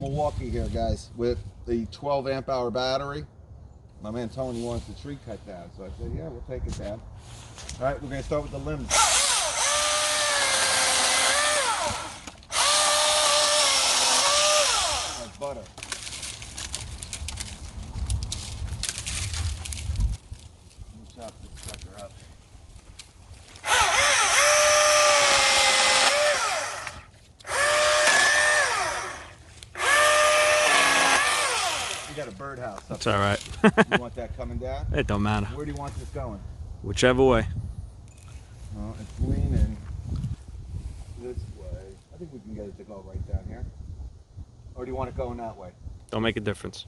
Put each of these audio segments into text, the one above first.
Milwaukee here, guys, with the 12 amp hour battery. My man Tony wants the tree cut down, so I said, yeah, we'll take it down. All right, we're going to start with the limbs. Like butter. We'll chop this sucker up. You got a birdhouse. That's all right. You want that coming down? It don't matter. Where do you want this going? Whichever way. Well, it's leaning this way. I think we can get it to go right down here. Or do you want it going that way? Don't make a difference.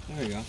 There you go.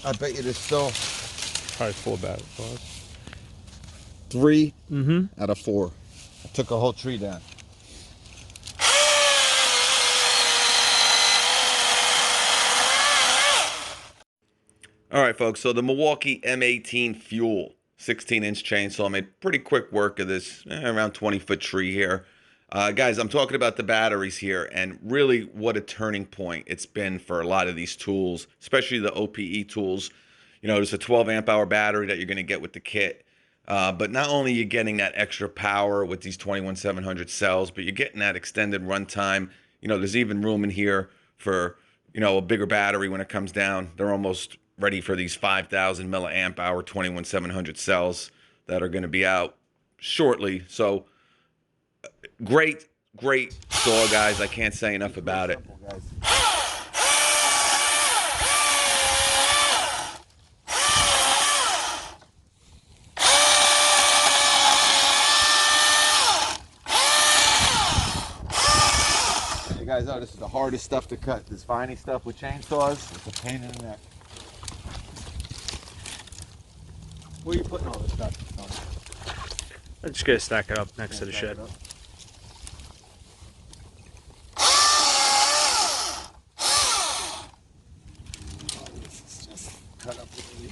I bet you there's still Probably 4 battery bars. 3 Mm-hmm. out of 4. I took a whole tree down. All right, folks, so the Milwaukee M18 Fuel 16-inch chainsaw made pretty quick work of this around 20-foot tree here. Guys, I'm talking about the batteries here, and really what a turning point it's been for a lot of these tools, especially the OPE tools. You know, there's a 12 amp hour battery that you're going to get with the kit. But not only are you getting that extra power with these 21700 cells, but you're getting that extended runtime. You know, there's even room in here for, you know, a bigger battery when it comes down. They're almost ready for these 5,000 milliamp hour 21700 cells that are going to be out shortly. So great saw, guys. I can't say enough about it. You guys know this is the hardest stuff to cut. This viney stuff with chainsaws, it's a pain in the neck. Where are you putting all this stuff? I'm just gonna stack it up next to the shed. This is just cut up with the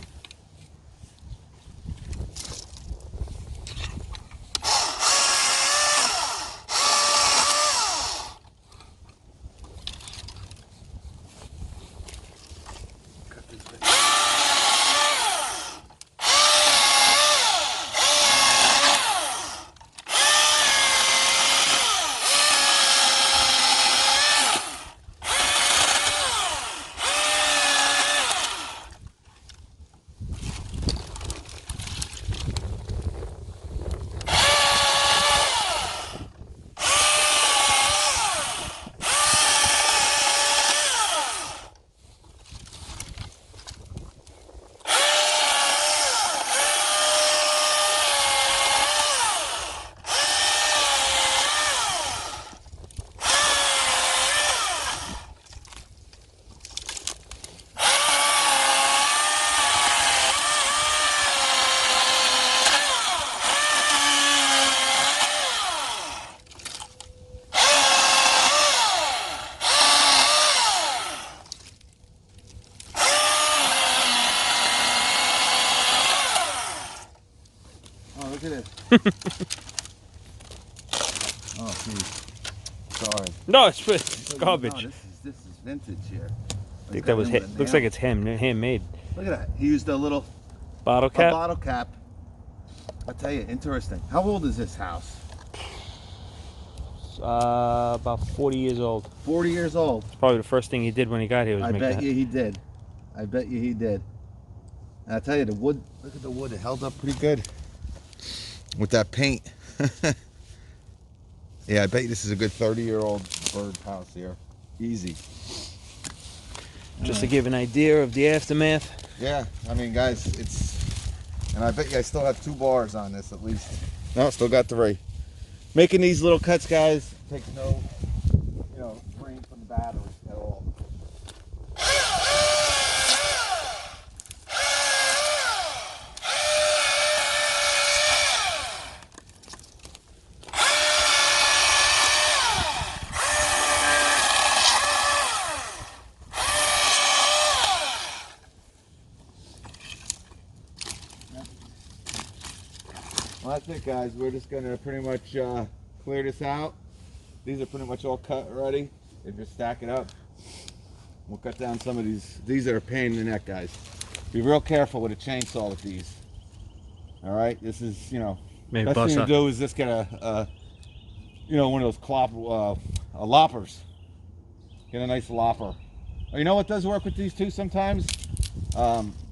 Oh, geez. Sorry. No, it's garbage. No, this is vintage here. I think that was looks like it's handmade. Look at that. He used a little Bottle cap. bottle cap. I'll tell you, interesting. How old is this house? About 40 years old. 40 years old. It's probably the first thing he did when he got here was I make bet that. you he did. I bet you he did. And I'll tell you, the wood, look at the wood, it held up pretty good with that paint. Yeah, I bet you this is a good 30-year-old bird house here. Easy. Just to give an idea of the aftermath. Yeah, I mean, guys, and I bet you I still have 2 bars on this at least. No, still got 3. Making these little cuts, guys, takes no, drain from the battery at all. Well, that's it, guys. We're just gonna pretty much clear this out. These are pretty much all cut already. They just stack it up. We'll cut down some of these. These are a pain in the neck, guys. Be real careful with a chainsaw with these. All right, this is, Maybe best bust thing up. to do is just get one of those loppers. Get a nice lopper. Oh, you know what does work with these too sometimes?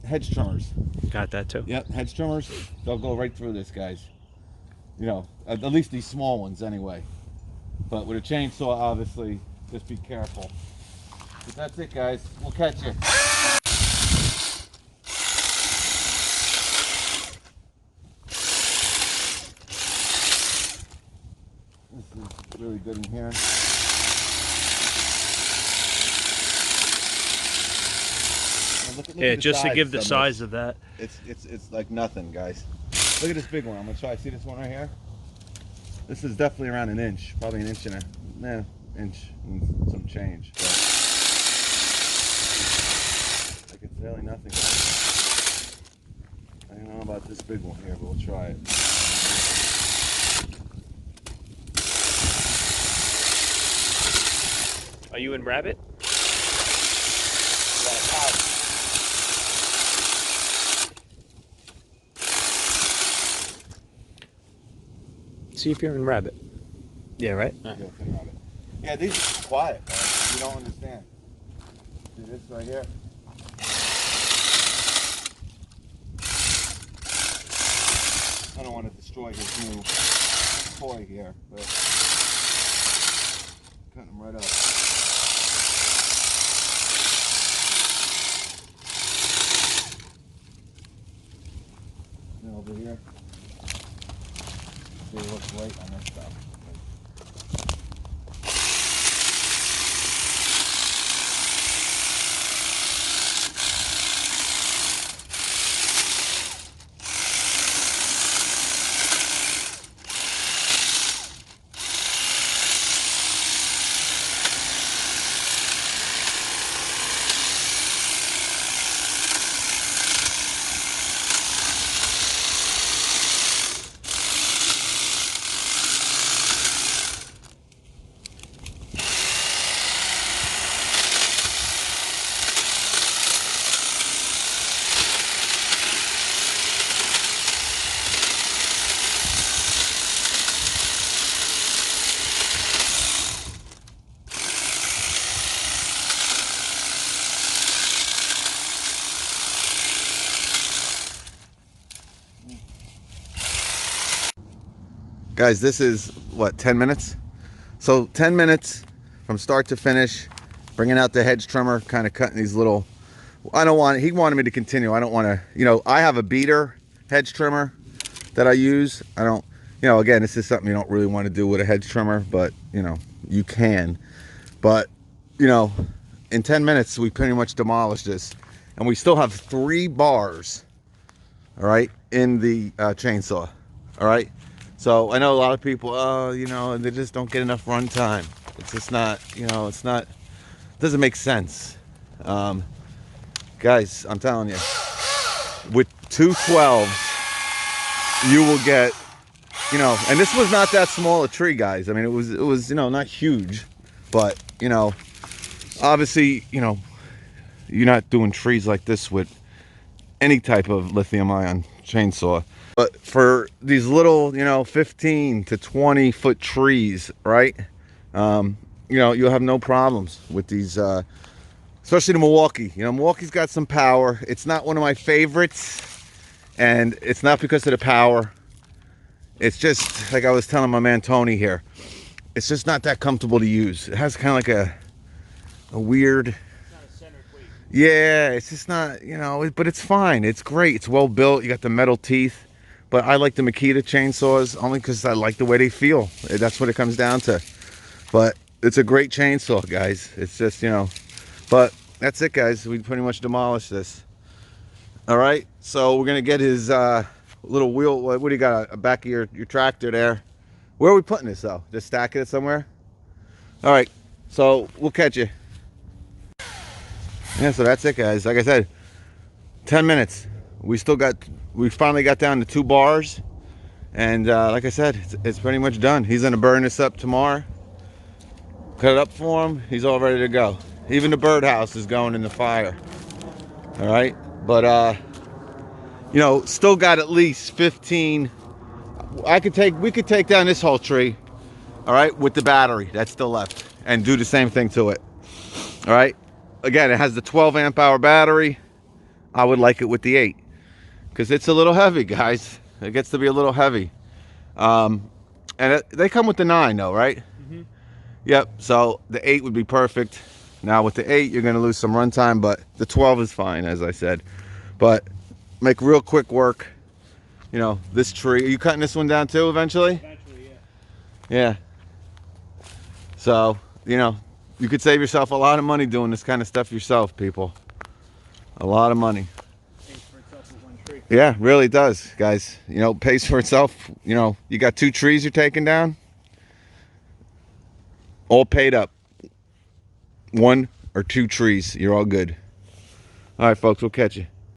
Hedge trimmers. Got that too. Yep, hedge trimmers. They'll go right through this, guys. At least these small ones anyway. But with a chainsaw, obviously, just be careful. But that's it, guys. We'll catch you. This is really good in here. Look Yeah, at just to give the of size this. of that. It's like nothing, guys. Look at this big one. I'm gonna try. See this one right here? This is definitely around an inch, probably an inch and inch and some change. But, like it's really nothing. I don't know about this big one here, but we'll try it. Are you in rabbit? See if you're in rabbit. Yeah, right? Yeah, these are quiet, man. You don't understand. See this right here? I don't want to destroy his new toy here, but cutting him right up. And over here. They look great on this stuff. Guys, this is what, 10 minutes? So 10 minutes from start to finish, bringing out the hedge trimmer, kind of cutting these little, he wanted me to continue. I don't want to, I have a beater hedge trimmer that I use. I don't, again, this is something you don't really want to do with a hedge trimmer, but you can. But, in 10 minutes, we pretty much demolished this. And we still have 3 bars, all right, in the chainsaw, all right? So I know a lot of people, they just don't get enough run time. It's just not, it doesn't make sense. Guys, I'm telling you, with 2 12s, you will get and this was not that small a tree, guys. I mean, it was, not huge, but, obviously, you're not doing trees like this with any type of lithium ion chainsaw. But for these little, 15 to 20 foot trees, right? You'll have no problems with these, especially the Milwaukee. Milwaukee's got some power. It's not one of my favorites, and it's not because of the power. It's just like I was telling my man Tony here. It's just not that comfortable to use. It has kind of like a weird. Yeah, it's just not, but it's fine. It's great. It's well built. You got the metal teeth. But I like the Makita chainsaws only because I like the way they feel. That's what it comes down to. But it's a great chainsaw, guys. It's just, but that's it, guys. We pretty much demolished this. All right. So we're going to get his little wheel. What do you got? A back of your tractor there. Where are we putting this, though? Just stacking it somewhere? All right. So we'll catch you. Yeah, so that's it, guys. Like I said, 10 minutes. We finally got down to 2 bars. And like I said, it's pretty much done. He's going to burn this up tomorrow. Cut it up for him. He's all ready to go. Even the birdhouse is going in the fire. All right. But, still got at least 15. We could take down this whole tree. All right. With the battery that's still left. And do the same thing to it. All right. Again, it has the 12 amp hour battery. I would like it with the 8 because it's a little heavy, guys. It gets to be a little heavy. They come with the 9 though, right? Mm-hmm. Yep. So the 8 would be perfect. Now with the 8, you're going to lose some runtime, but the 12 is fine, as I said. But make real quick work. This tree. Are you cutting this one down too eventually? Eventually, yeah. Yeah. So, you could save yourself a lot of money doing this kind of stuff yourself, people. A lot of money. Pays for itself with one tree. Yeah, really does, guys. Pays for itself. You got 2 trees you're taking down. All paid up. 1 or 2 trees. You're all good. All right, folks, we'll catch you.